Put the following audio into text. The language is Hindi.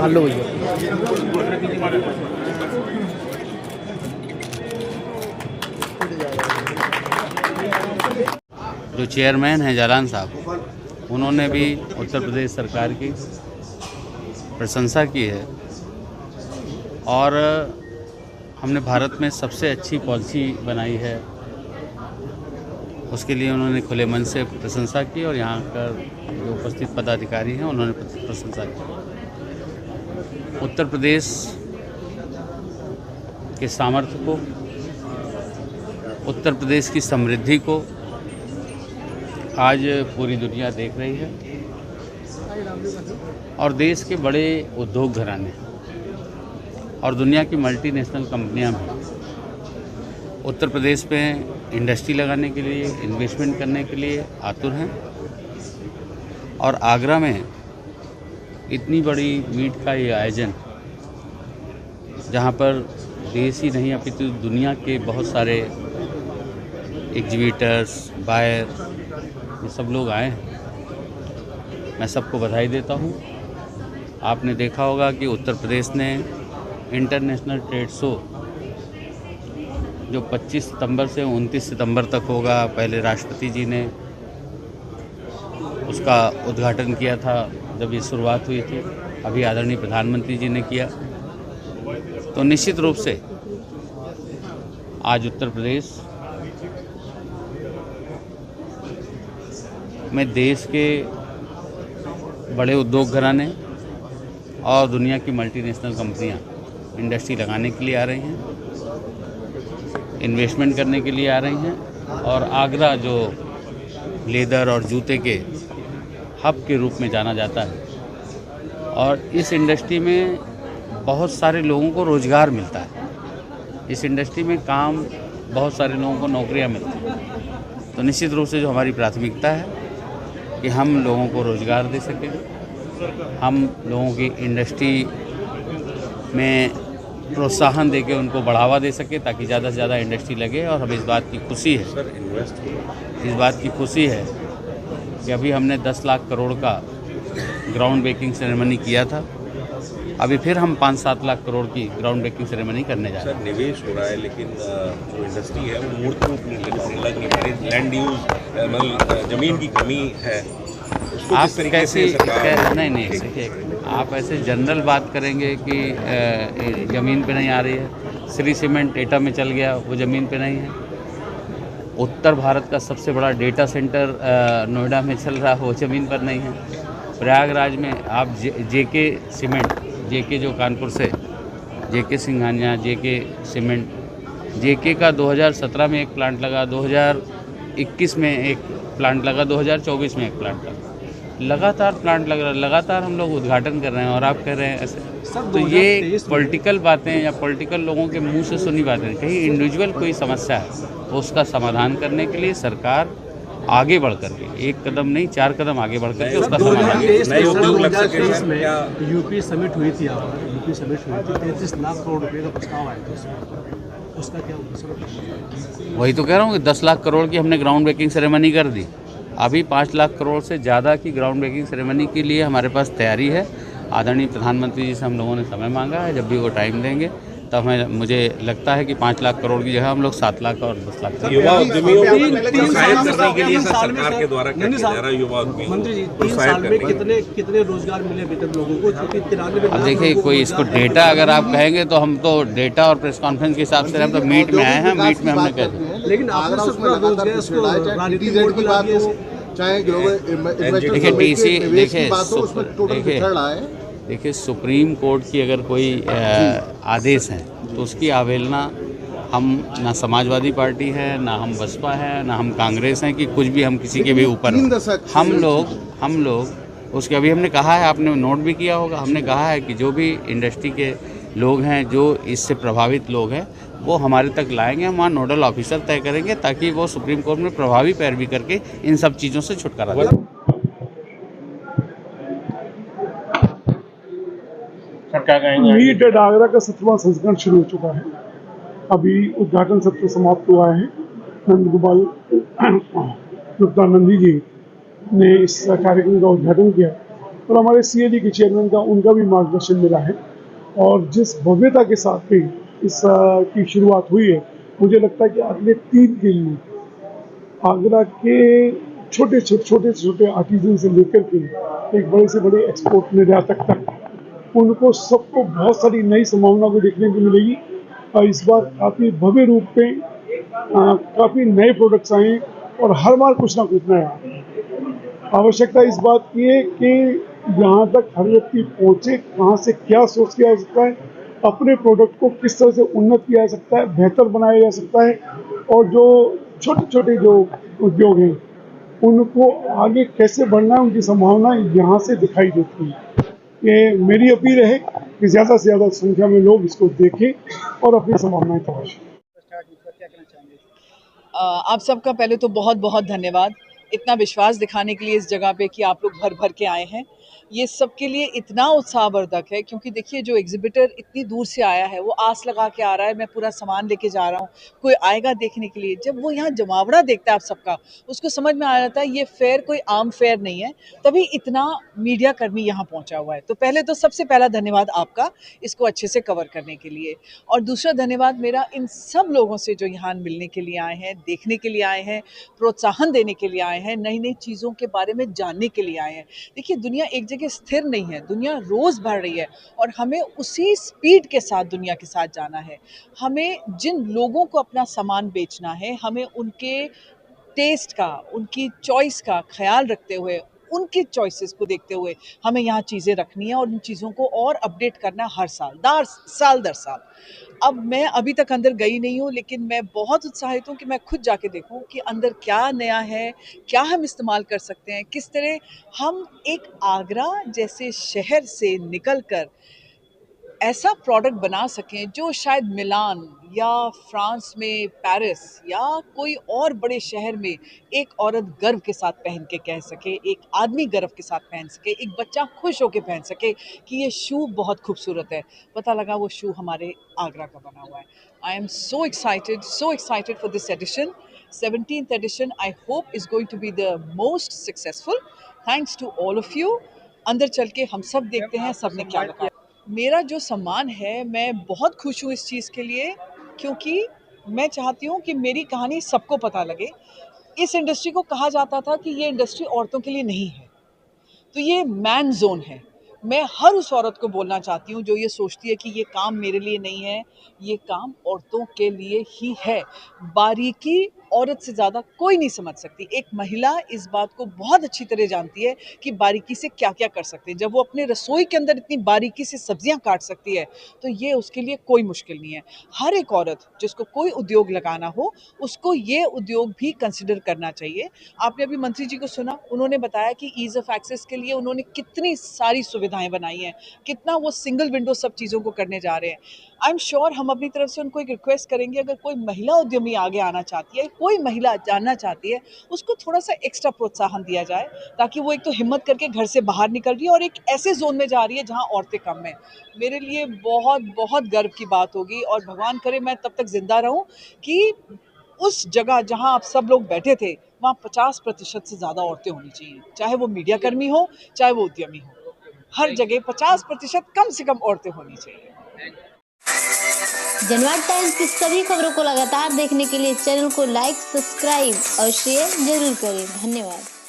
हेलो भैया। जो चेयरमैन हैं जालान साहब, उन्होंने भी उत्तर प्रदेश सरकार की प्रशंसा की है और हमने भारत में सबसे अच्छी पॉलिसी बनाई है, उसके लिए उन्होंने खुले मन से प्रशंसा की और यहाँ का जो उपस्थित पदाधिकारी हैं उन्होंने प्रशंसा की। उत्तर प्रदेश के सामर्थ्य को, उत्तर प्रदेश की समृद्धि को आज पूरी दुनिया देख रही है और देश के बड़े उद्योग घराने और दुनिया की मल्टीनेशनल कंपनियां भी उत्तर प्रदेश में इंडस्ट्री लगाने के लिए, इन्वेस्टमेंट करने के लिए आतुर हैं। और आगरा में इतनी बड़ी मीट का ये आयोजन, जहां पर देश ही नहीं अपितु दुनिया के बहुत सारे एग्जीबिटर्स, बायर, ये सब लोग आए हैं, मैं सबको बधाई देता हूं। आपने देखा होगा कि उत्तर प्रदेश ने इंटरनेशनल ट्रेड शो जो 25 सितंबर से 29 सितंबर तक होगा, पहले राष्ट्रपति जी ने उसका उद्घाटन किया था जब ये शुरुआत हुई थी, अभी आदरणीय प्रधानमंत्री जी ने किया। तो निश्चित रूप से आज उत्तर प्रदेश में देश के बड़े उद्योग घराने और दुनिया की मल्टीनेशनल कंपनियां इंडस्ट्री लगाने के लिए आ रही हैं, इन्वेस्टमेंट करने के लिए आ रही हैं। और आगरा जो लेदर और जूते के हब के रूप में जाना जाता है, और इस इंडस्ट्री में बहुत सारे लोगों को रोज़गार मिलता है। इस इंडस्ट्री में काम, बहुत सारे लोगों को नौकरियां मिलती हैं। तो निश्चित रूप से जो हमारी प्राथमिकता है कि हम लोगों को रोज़गार दे सकें, हम लोगों की इंडस्ट्री में प्रोत्साहन देके उनको बढ़ावा दे सके ताकि ज़्यादा से ज़्यादा इंडस्ट्री लगे। और हमें इस बात की खुशी है, कि अभी हमने 10 लाख करोड़ का ग्राउंड ब्रेकिंग सेरेमनी किया था, अभी फिर हम 5-7 लाख करोड़ की ग्राउंड ब्रेकिंग सेरेमनी करने जा रहे हैं। सर, निवेश हो रहा है लेकिन जो इंडस्ट्री है वो मूर्त रूप नहीं लग नहीं पा रही। लैंड यूज, मतलब ज़मीन की कमी है। आप कैसे नहीं आप ऐसे जनरल बात करेंगे कि ज़मीन पे नहीं आ रही है। श्री सीमेंट एटा में चल गया, वो ज़मीन पे नहीं है। उत्तर भारत का सबसे बड़ा डेटा सेंटर नोएडा में चल रहा है, वो ज़मीन पर नहीं है। प्रयागराज में आप जेके सीमेंट, जेके जो कानपुर से, जेके सिंघानिया, जेके सीमेंट, जेके का 2017 में एक प्लांट लगा, 2021 में एक प्लांट लगा, 2024 में एक प्लांट लगा। लगातार प्लांट लग रहा है, लगातार हम लोग उद्घाटन कर रहे हैं और आप कह रहे हैं ऐसे। तो ये पॉलिटिकल बातें या पॉलिटिकल लोगों के मुंह से सुनी बातें, कहीं इंडिविजुअल कोई समस्या है तो उसका समाधान करने के लिए सरकार आगे बढ़ करके, एक कदम नहीं 4 कदम आगे बढ़ करके उसका समाधान। 2023 में यूपी समिट हुई थी, 33 लाख करोड़ रुपए का प्रस्ताव आया था, उसका क्या होगा? वही तो कह रहा हूँ कि 10 लाख करोड़ की हमने ग्राउंड ब्रेकिंग सेरेमनी कर दी। अभी 5 लाख करोड़ से ज़्यादा की ग्राउंड ब्रेकिंग सेरेमनी के लिए हमारे पास तैयारी है। आदरणीय प्रधानमंत्री जी से हम लोगों ने समय मांगा है, जब भी वो टाइम देंगे तब मुझे लगता है कि 5 लाख करोड़ की जगह हम लोग 7 लाख और 10 लाख युवा उद्यमियों को प्रोत्साहित करने के लिए सरकार के द्वारा क्या किया जा रहा है? युवा उद्यमियों मंत्री जी, 3 साल में कितने रोजगार मिले अभी तक लोगों को? क्योंकि 93 अब देखिए, कोई इसको डेटा अगर आप कहेंगे तो हम तो डेटा और प्रेस कॉन्फ्रेंस के हिसाब से हम तो मीट में आए हैं, मीट में हमने कह दिया। लेकिन देखिए टीसी, देखिए सुप्रीम कोर्ट की अगर कोई आदेश है तो उसकी अवहेलना, हम ना समाजवादी पार्टी है, ना हम बसपा है, ना हम कांग्रेस हैं कि कुछ भी हम किसी के भी ऊपर, हम लोग उसके, अभी हमने कहा है, आपने नोट भी किया होगा, हमने कहा है कि जो भी इंडस्ट्री के लोग हैं, जो इससे प्रभावित लोग हैं, वो हमारे तक लाएंगे, हम वहाँ नोडल ऑफिसर तय करेंगे ताकि वो सुप्रीम कोर्ट में प्रभावी पैरवी करके इन सब चीज़ों से छुटकारा पाए। मीट एट आगरा का 17वां संस्करण शुरू हो चुका है। अभी उद्घाटन सत्र समाप्त हुआ है। नंद गोपाल गुप्ता नंदी जी ने इस कार्यक्रम का उद्घाटन किया और हमारे CAD के चेयरमैन का उनका भी मार्गदर्शन मिला है। और जिस भव्यता के साथ भी इस की शुरुआत हुई है, मुझे लगता है कि अगले 3 दिन में आगरा के छोटे आर्टिजन से लेकर के एक बड़े से बड़े एक्सपोर्ट निर्यातक तक उनको सबको बहुत सारी नई संभावना को देखने को मिलेगी। और इस बार काफ़ी भव्य रूप में काफ़ी नए प्रोडक्ट्स आए और हर बार कुछ ना कुछ नया। आवश्यकता इस बात की है कि यहाँ तक हर व्यक्ति पहुँचे, कहाँ से क्या सोच किया जा सकता है, अपने प्रोडक्ट को किस तरह से उन्नत किया जा सकता है, बेहतर बनाया जा सकता है, और जो छोटे जो उद्योग हैं उनको आगे कैसे बढ़ना है, उनकी संभावना यहाँ से दिखाई देती है। ये मेरी अपील है कि ज़्यादा से ज़्यादा संख्या में लोग इसको देखें और अपनी संभावनाएं तलाशें। आप सबका पहले तो बहुत बहुत धन्यवाद इतना विश्वास दिखाने के लिए इस जगह पे कि आप लोग भर भर के आए हैं। ये सबके लिए इतना उत्साहवर्धक है क्योंकि देखिए जो एग्जिबिटर इतनी दूर से आया है वो आस लगा के आ रहा है मैं पूरा सामान लेके जा रहा हूँ, कोई आएगा देखने के लिए। जब वो यहाँ जमावड़ा देखता है आप सबका, उसको समझ में आ जाता है ये फेयर कोई आम फेयर नहीं है, तभी इतना मीडिया कर्मी यहाँ पहुँचा हुआ है। तो पहले तो सबसे पहला धन्यवाद आपका इसको अच्छे से कवर करने के लिए, और दूसरा धन्यवाद मेरा इन सब लोगों से जो यहाँ मिलने के लिए आए हैं, देखने के लिए आए हैं, प्रोत्साहन देने के लिए आए हैं, नई नई चीज़ों के बारे में जानने के लिए आए हैं। देखिए दुनिया एक जगह स्थिर नहीं है, दुनिया रोज़ बढ़ रही है और हमें उसी स्पीड के साथ दुनिया के साथ जाना है। हमें जिन लोगों को अपना सामान बेचना है, हमें उनके टेस्ट का, उनकी चॉइस का ख्याल रखते हुए, उनकी चॉइसेस को देखते हुए हमें यहाँ चीज़ें रखनी है और उन चीज़ों को और अपडेट करना है हर साल दर साल। अब मैं अभी तक अंदर गई नहीं हूँ, लेकिन मैं बहुत उत्साहित हूँ कि मैं खुद जाके देखूँ कि अंदर क्या नया है, क्या हम इस्तेमाल कर सकते हैं, किस तरह हम एक आगरा जैसे शहर से निकल कर ऐसा प्रोडक्ट बना सकें जो शायद मिलान या फ्रांस में पेरिस या कोई और बड़े शहर में एक औरत गर्व के साथ पहन के कह सके, एक आदमी गर्व के साथ पहन सके, एक बच्चा खुश होकर पहन सके कि ये शू बहुत खूबसूरत है। पता लगा वो शू हमारे आगरा का बना हुआ है। I am so excited for this edition. 17th edition I hope is going to be the most successful. Thanks to all of you. अंदर चल के हम सब देखते हैं सबने क्या लगा। मेरा जो सम्मान है, मैं बहुत खुश हूँ इस चीज़ के लिए, क्योंकि मैं चाहती हूँ कि मेरी कहानी सबको पता लगे। इस इंडस्ट्री को कहा जाता था कि ये इंडस्ट्री औरतों के लिए नहीं है, तो ये मैन जोन है। मैं हर उस औरत को बोलना चाहती हूँ जो ये सोचती है कि ये काम मेरे लिए नहीं है, ये काम औरतों के लिए ही है। बारीकी औरत से ज़्यादा कोई नहीं समझ सकती। एक महिला इस बात को बहुत अच्छी तरह जानती है कि बारीकी से क्या क्या कर सकते हैं। जब वो अपने रसोई के अंदर इतनी बारीकी से सब्जियां काट सकती है तो ये उसके लिए कोई मुश्किल नहीं है। हर एक औरत जिसको कोई उद्योग लगाना हो, उसको ये उद्योग भी कंसिडर करना चाहिए। आपने अभी मंत्री जी को सुना, उन्होंने बताया कि ईज़ ऑफ एक्सेस के लिए उन्होंने कितनी सारी सुविधाएं बनाई हैं, कितना वो सिंगल विंडो सब चीज़ों को करने जा रहे हैं। आई एम श्योर हम अपनी तरफ से उनको एक रिक्वेस्ट करेंगे, अगर कोई महिला उद्यमी आगे आना चाहती है, कोई महिला जानना चाहती है, उसको थोड़ा सा एक्स्ट्रा प्रोत्साहन दिया जाए, ताकि वो एक तो हिम्मत करके घर से बाहर निकल रही है और एक ऐसे जोन में जा रही है जहाँ औरतें कम हैं। मेरे लिए बहुत बहुत गर्व की बात होगी, और भगवान करे मैं तब तक जिंदा रहूं कि उस जगह जहां आप सब लोग बैठे थे वहाँ 50% से ज़्यादा औरतें होनी चाहिए, चाहे वो मीडिया कर्मी हो, चाहे वो उद्यमी हो। हर जगह 50% कम से कम औरतें होनी चाहिए। जनवाद टाइम्स की सभी खबरों को लगातार देखने के लिए चैनल को लाइक, सब्सक्राइब और शेयर जरूर करें। धन्यवाद।